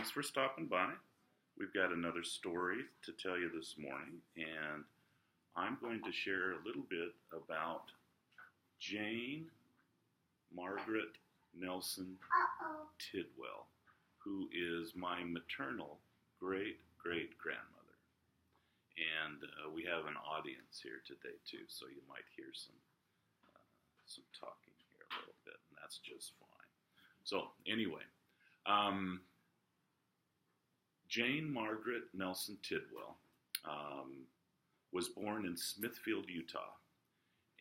thanks for stopping by. We've got another story to tell you this morning, and I'm going to share a little bit about Jane Margaret Nelson Tidwell, who is my maternal great great grandmother. And we have an audience here today, too, so you might hear some talking here a little bit, and that's just fine. So, anyway. Jane Margaret Nelson Tidwell was born in Smithfield, Utah.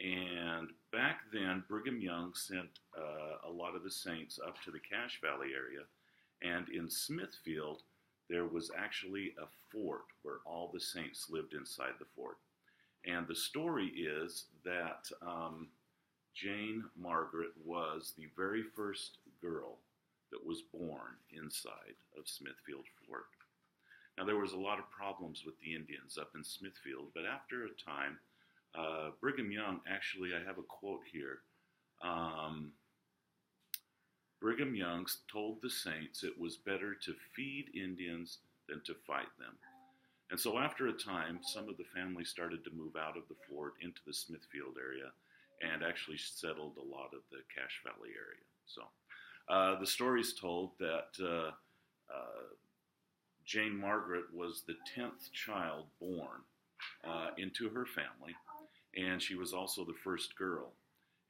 And back then, Brigham Young sent a lot of the saints up to the Cache Valley area. And in Smithfield, there was actually a fort where all the saints lived inside the fort. And the story is that Jane Margaret was the very first girl that was born inside of Smithfield Fort. Now, there was a lot of problems with the Indians up in Smithfield, but after a time, Brigham Young, actually, I have a quote here. Brigham Young told the saints it was better to feed Indians than to fight them. And so after a time, some of the families started to move out of the fort into the Smithfield area and actually settled a lot of the Cache Valley area. So the story is told that Jane Margaret was the 10th child born into her family, and she was also the first girl.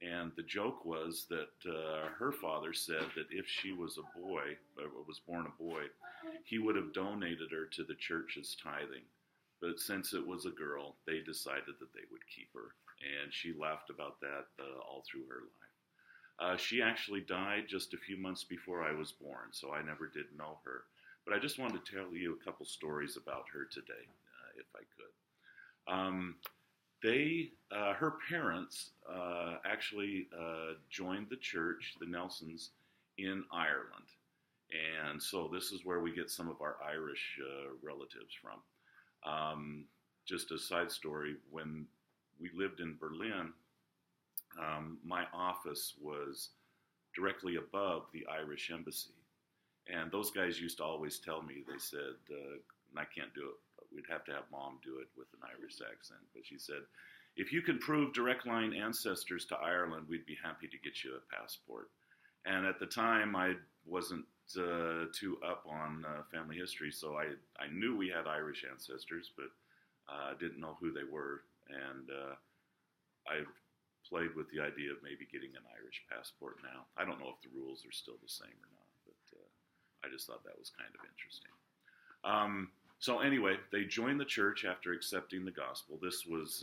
And the joke was that her father said that if she was a boy, or was born a boy, he would have donated her to the church's tithing. But since it was a girl, they decided that they would keep her. And she laughed about that all through her life. She actually died just a few months before I was born, so I never did know her. But I just wanted to tell you a couple stories about her today, if I could. Her parents actually joined the church, the Nelsons, in Ireland. And so this is where we get some of our Irish relatives from. Just a side story, when we lived in Berlin, my office was directly above the Irish embassy. And those guys used to always tell me, they said, and I can't do it, but we'd have to have Mom do it with an Irish accent. But she said, if you can prove direct line ancestors to Ireland, we'd be happy to get you a passport. And at the time, I wasn't too up on family history, so I knew we had Irish ancestors, but didn't know who they were. And I've played with the idea of maybe getting an Irish passport now. I don't know if the rules are still the same or not. I just thought that was kind of interesting. So anyway, they joined the church after accepting the gospel. This was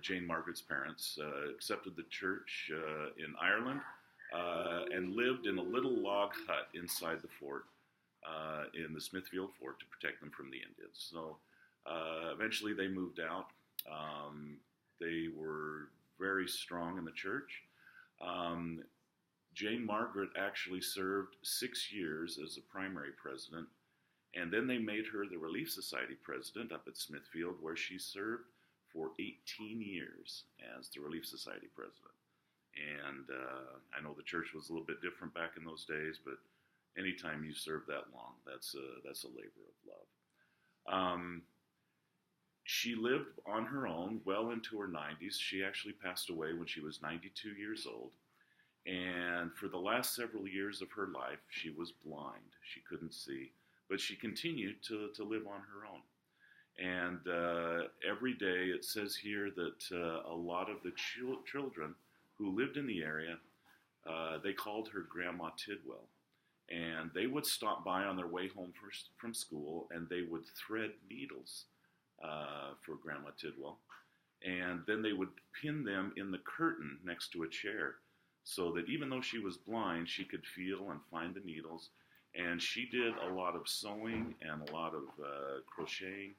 Jane Margaret's parents, accepted the church in Ireland and lived in a little log hut inside the fort, in the Smithfield Fort, to protect them from the Indians. So eventually they moved out. They were very strong in the church. Jane Margaret actually served 6 years as a primary president, and then they made her the Relief Society president up at Smithfield, where she served for 18 years as the Relief Society president. And I know the church was a little bit different back in those days, but anytime you serve that long, that's a labor of love. She lived on her own well into her 90s. She actually passed away when she was 92 years old. And for the last several years of her life, she was blind. She couldn't see, but she continued to live on her own. And every day it says here that a lot of the children who lived in the area, they called her Grandma Tidwell. And they would stop by on their way home from school, and they would thread needles for Grandma Tidwell. And then they would pin them in the curtain next to a chair, so that even though she was blind, she could feel and find the needles. And she did a lot of sewing and a lot of crocheting.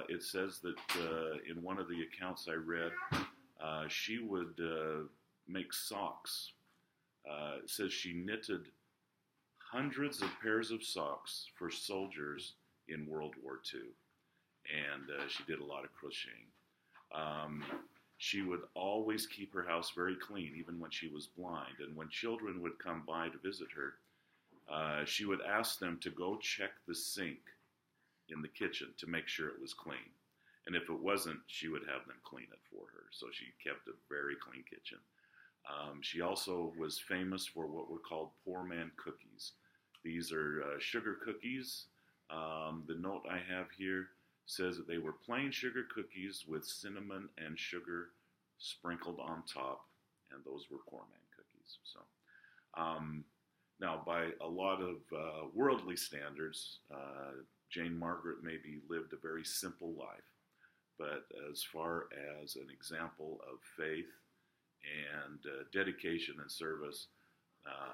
It says that in one of the accounts I read, she would make socks. It says she knitted hundreds of pairs of socks for soldiers in World War II. And she did a lot of crocheting. She would always keep her house very clean, even when she was blind. And when children would come by to visit her, she would ask them to go check the sink in the kitchen to make sure it was clean. And if it wasn't, she would have them clean it for her. So she kept a very clean kitchen. She also was famous for what were called poor man cookies. These are sugar cookies. The note I have here says that they were plain sugar cookies with cinnamon and sugar sprinkled on top, and those were poor man cookies. So now, by a lot of worldly standards, Jane Margaret maybe lived a very simple life, but as far as an example of faith and dedication and service,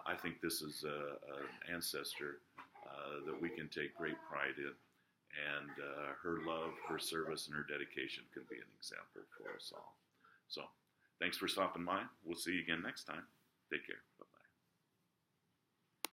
I think this is an ancestor that we can take great pride in, and her love, her service, and her dedication can be an example for us all. So, thanks for stopping by. We'll see you again next time. Take care. Bye.